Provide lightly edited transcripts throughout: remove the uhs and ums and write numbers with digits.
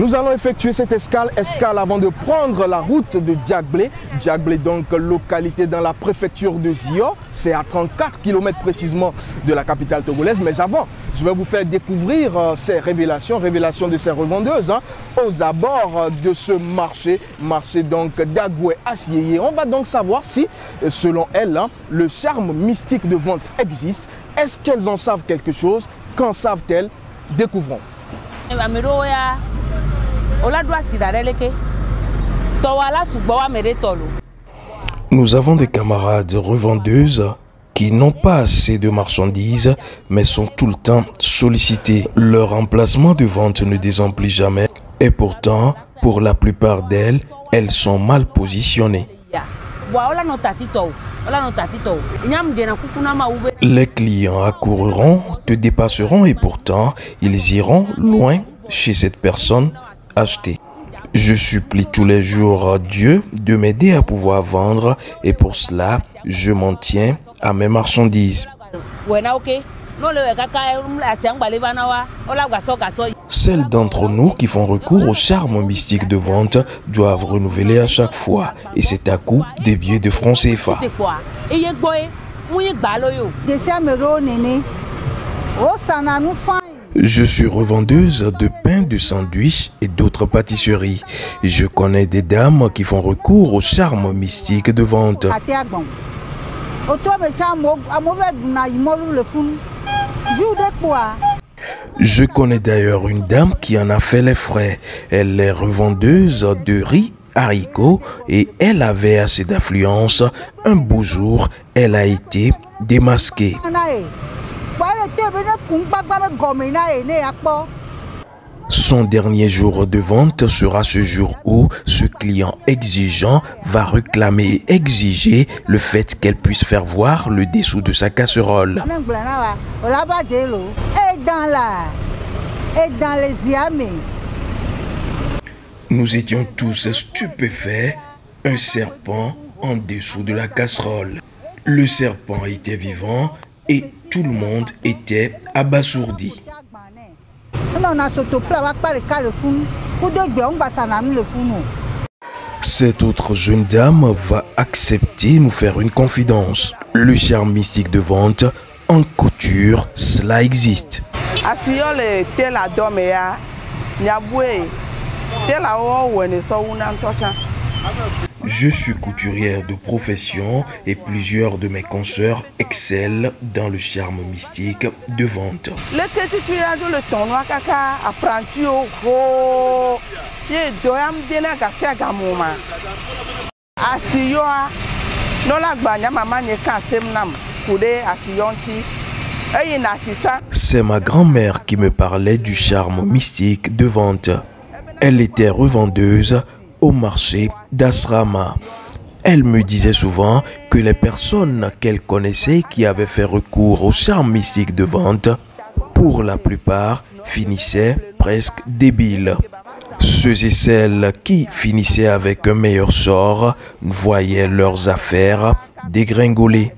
Nous allons effectuer cette escale avant de prendre la route de Diaglé. Diaglé, donc localité dans la préfecture de Zio. C'est à 34 km précisément de la capitale togolaise. Mais avant, je vais vous faire découvrir ces révélations de ces revendeuses aux abords de ce marché donc d'Agoué Asieye. On va donc savoir si, selon elles, le charme mystique de vente existe. Est-ce qu'elles en savent quelque chose? Qu'en savent-elles? Découvrons. Nous avons des camarades revendeuses qui n'ont pas assez de marchandises, mais sont tout le temps sollicités. Leur emplacement de vente ne désemplit jamais. Et pourtant, pour la plupart d'elles, elles sont mal positionnées. Les clients accoururont, te dépasseront et pourtant, ils iront loin chez cette personne acheter. Je supplie tous les jours Dieu de m'aider à pouvoir vendre et pour cela, je m'en tiens à mes marchandises. Celles d'entre nous qui font recours au charme mystique de vente doivent renouveler à chaque fois et c'est à coup des billets de francs CFA. Je suis revendeuse de pain, de sandwich et d'autres pâtisseries. Je connais des dames qui font recours au charme mystique de vente. Je connais d'ailleurs une dame qui en a fait les frais. Elle est revendeuse de riz, haricots et elle avait assez d'affluence. Un beau jour, elle a été démasquée. Son dernier jour de vente sera ce jour où ce client exigeant va réclamer et exiger le fait qu'elle puisse faire voir le dessous de sa casserole. Nous étions tous stupéfaits, un serpent en dessous de la casserole. Le serpent était vivant et tout le monde était abasourdi. Cette autre jeune dame va accepter nous faire une confidence. Le charme mystique de vente, en couture, cela existe. Je suis couturière de profession et plusieurs de mes consoeurs excellent dans le charme mystique de vente. C'est ma grand-mère qui me parlait du charme mystique de vente. Elle était revendeuse au marché d'Asrama. Elle me disait souvent que les personnes qu'elle connaissait qui avaient fait recours au charme mystique de vente, pour la plupart, finissaient presque débiles. Ceux et celles qui finissaient avec un meilleur sort voyaient leurs affaires dégringoler.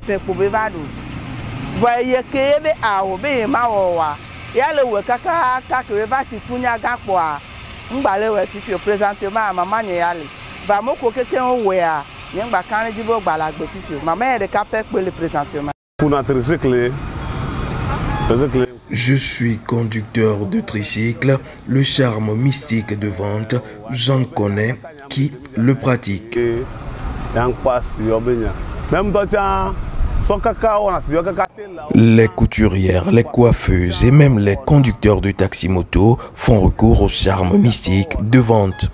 Je suis conducteur de tricycle. Le charme mystique de vente, j'en connais qui le pratiquent. Les couturières, les coiffeuses et même les conducteurs de taxi-moto font recours au charme mystique de vente.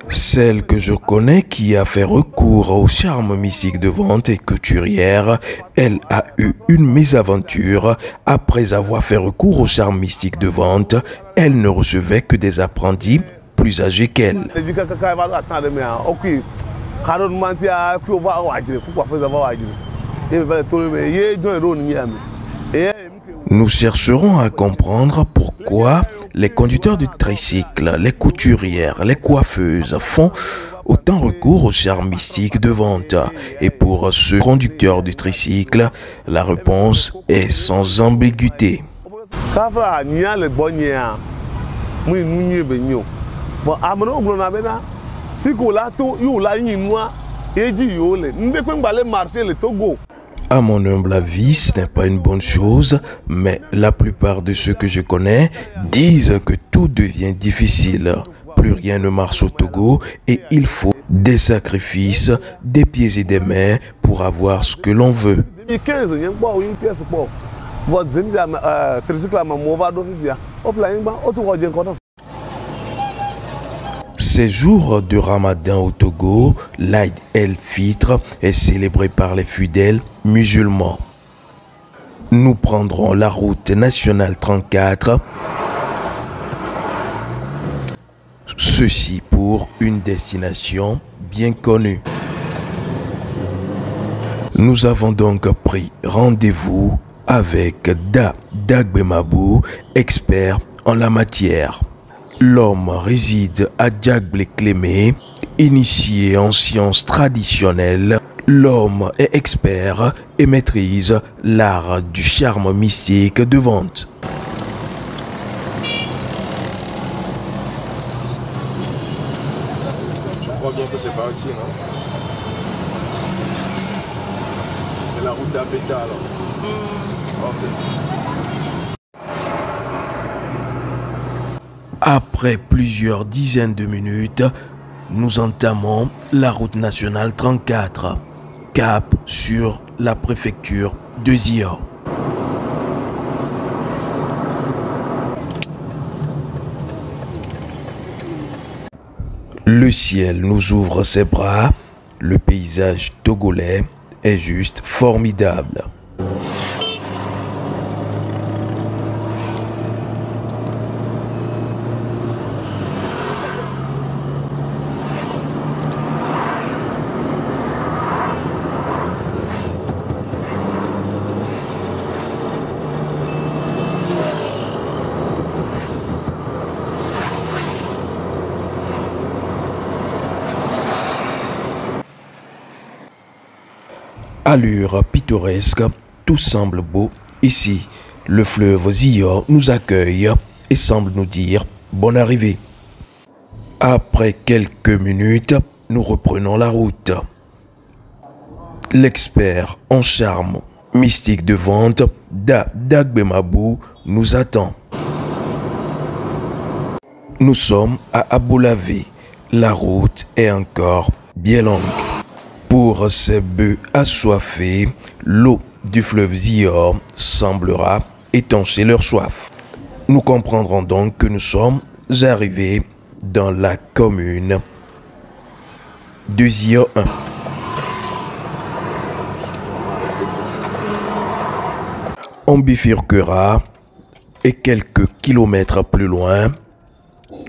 Celle que je connais qui a fait recours au charme mystique de vente est couturière. Elle a eu une mésaventure. Après avoir fait recours au charme mystique de vente, elle ne recevait que des apprentis plus âgés qu'elle. Nous chercherons à comprendre pourquoi les conducteurs de tricycle, les couturières, les coiffeuses font autant recours au charme mystique de vente? Et pour ce conducteur de tricycle, la réponse est sans ambiguïté. À mon humble avis, ce n'est pas une bonne chose, mais la plupart de ceux que je connais disent que tout devient difficile. Plus rien ne marche au Togo et il faut des sacrifices, des pieds et des mains pour avoir ce que l'on veut. Ces jours de Ramadan au Togo, l'Aïd el-Fitr est célébré par les fidèles musulmans. Nous prendrons la route nationale 34, ceci pour une destination bien connue. Nous avons donc pris rendez-vous avec Da Dagbemabou, expert en la matière. L'homme réside à Diagbé-Clémé, initié en sciences traditionnelles. L'homme est expert et maîtrise l'art du charme mystique de vente. Je crois bien que c'est par ici, non? C'est la route d'Abeta, alors. Ok. Après plusieurs dizaines de minutes, nous entamons la route nationale 34, cap sur la préfecture de Zio. Le ciel nous ouvre ses bras, le paysage togolais est juste formidable. Allure pittoresque, tout semble beau ici. Le fleuve Zio nous accueille et semble nous dire bonne arrivée. Après quelques minutes, nous reprenons la route. L'expert en charme mystique de vente, Da Dagbemabou, nous attend. Nous sommes à Abolavé. La route est encore bien longue. Pour ces bœufs assoiffés, l'eau du fleuve Zio semblera étancher leur soif. Nous comprendrons donc que nous sommes arrivés dans la commune de Zio 1. On bifurquera et quelques kilomètres plus loin,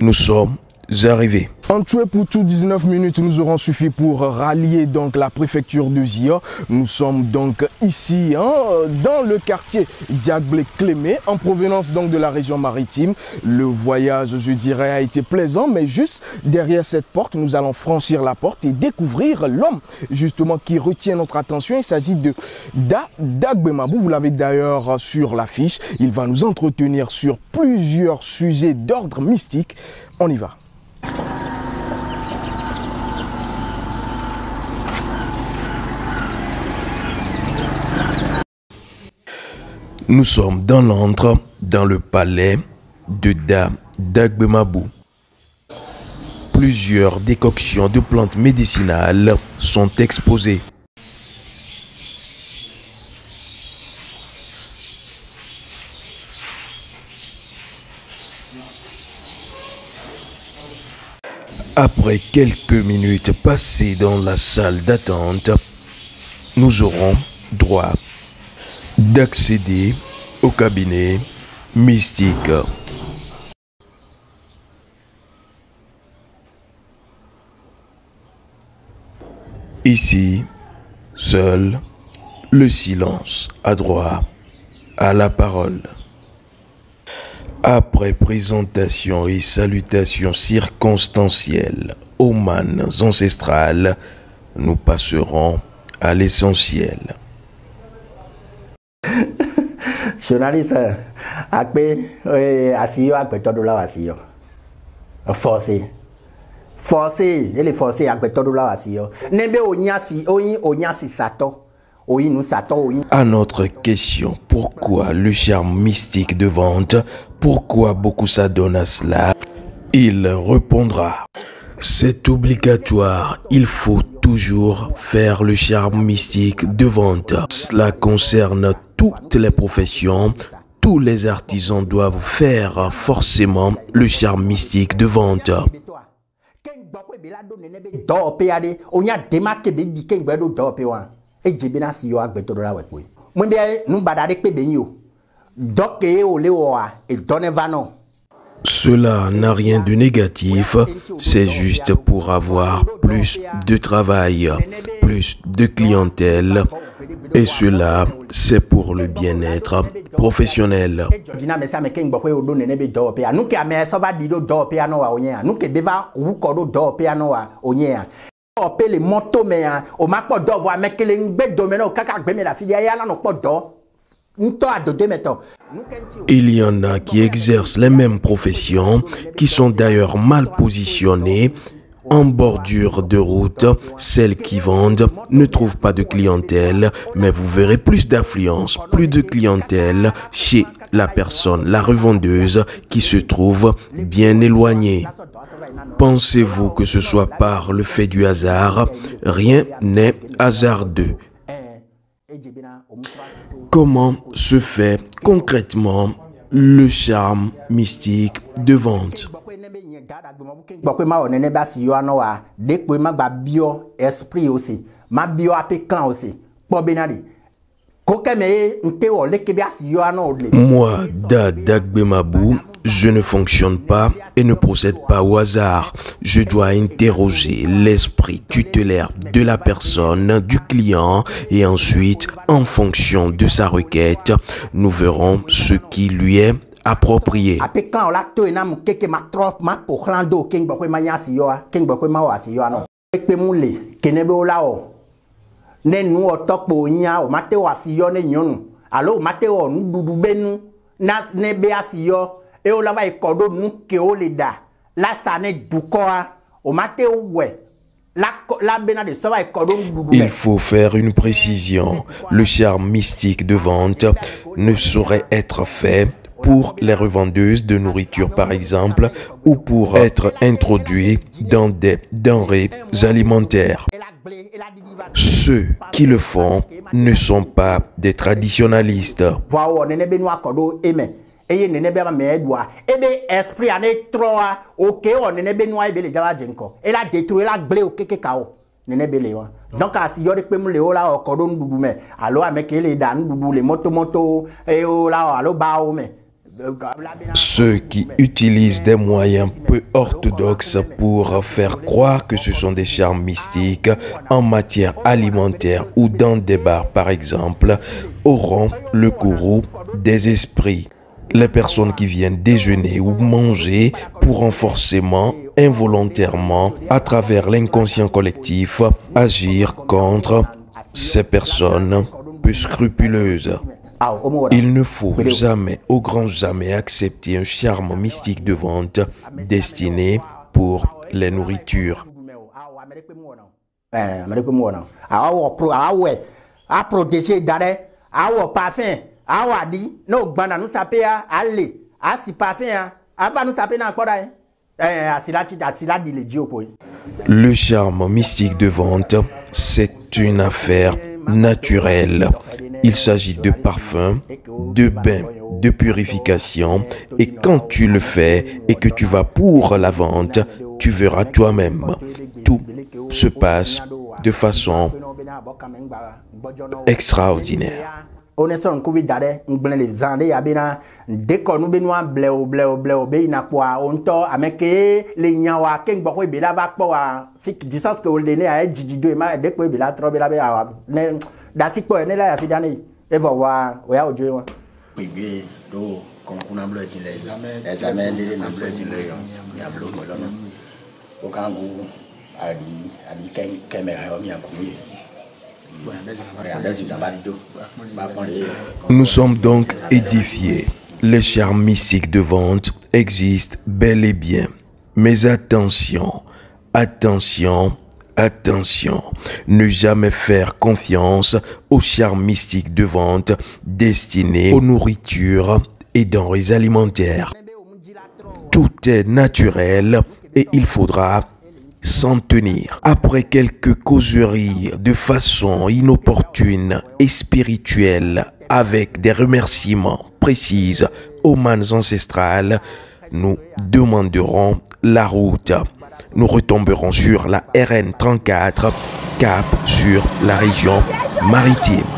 nous sommes arrivés. En tout et pour tout, 19 minutes nous auront suffi pour rallier donc la préfecture de Zio. Nous sommes donc ici dans le quartier Diagbé-Clémé en provenance donc de la région maritime. Le voyage, je dirais, a été plaisant, mais juste derrière cette porte, nous allons franchir la porte et découvrir l'homme justement qui retient notre attention. Il s'agit de Da Dagbemabou. Vous l'avez d'ailleurs sur l'affiche. Il va nous entretenir sur plusieurs sujets d'ordre mystique. On y va. Nous sommes dans l'antre, dans le palais de Da Dagbemabou. Plusieurs décoctions de plantes médicinales sont exposées. Après quelques minutes passées dans la salle d'attente, nous aurons droit d'accéder au cabinet mystique. Ici, seul le silence a droit à la parole. Après présentation et salutations circonstancielles aux mannes ancestrales, nous passerons à l'essentiel. Journaliste, forcé. Forcé, il est forcé à À notre question, pourquoi le charme mystique de vente, pourquoi beaucoup s'adonnent à cela, il répondra: c'est obligatoire, il faut toujours faire le charme mystique de vente. Cela concerne toutes les professions. Tous les artisans doivent faire forcément le charme mystique de vente. Cela n'a rien de négatif, c'est juste pour avoir plus de travail, plus de clientèle, et cela, c'est pour le bien-être professionnel. Il y en a qui exercent les mêmes professions, qui sont d'ailleurs mal positionnées. En bordure de route, celles qui vendent ne trouvent pas de clientèle, mais vous verrez plus d'affluence, plus de clientèle chez la personne, la revendeuse, qui se trouve bien éloignée. Pensez-vous que ce soit par le fait du hasard? Rien n'est hasardeux. Comment se fait concrètement le charme mystique de vente? Moi, Dagbemabou, je ne fonctionne pas et ne procède pas au hasard. Je dois interroger l'esprit tutélaire de la personne, du client, et ensuite, en fonction de sa requête, nous verrons ce qui lui est approprié. Il faut faire une précision. Le charme mystique de vente ne saurait être fait pour les revendeuses de nourriture par exemple, ou pour être introduit dans des denrées alimentaires. Ceux qui le font ne sont pas des traditionalistes. Ceux qui utilisent des moyens peu orthodoxes pour faire croire que ce sont des charmes mystiques en matière alimentaire ou dans des bars par exemple, auront le courroux des esprits. Les personnes qui viennent déjeuner ou manger pourront forcément, involontairement, à travers l'inconscient collectif, agir contre ces personnes peu scrupuleuses. Il ne faut jamais, au grand jamais, accepter un charme mystique de vente destiné pour les nourritures. Le charme mystique de vente, c'est une affaire naturelle. Il s'agit de parfums, de bains, de purification, et quand tu le fais et que tu vas pour la vente, tu verras toi-même. Tout se passe de façon extraordinaire. Nous sommes donc édifiés. Les charmes mystiques de vente existent bel et bien. Mais attention, attention, attention. Ne jamais faire confiance aux charmes mystiques de vente destinés aux nourritures et denrées alimentaires. Tout est naturel et il faudra s'en tenir. Après quelques causeries de façon inopportune et spirituelle avec des remerciements précis aux manes ancestrales, nous demanderons la route. Nous retomberons sur la RN 34, cap sur la région maritime.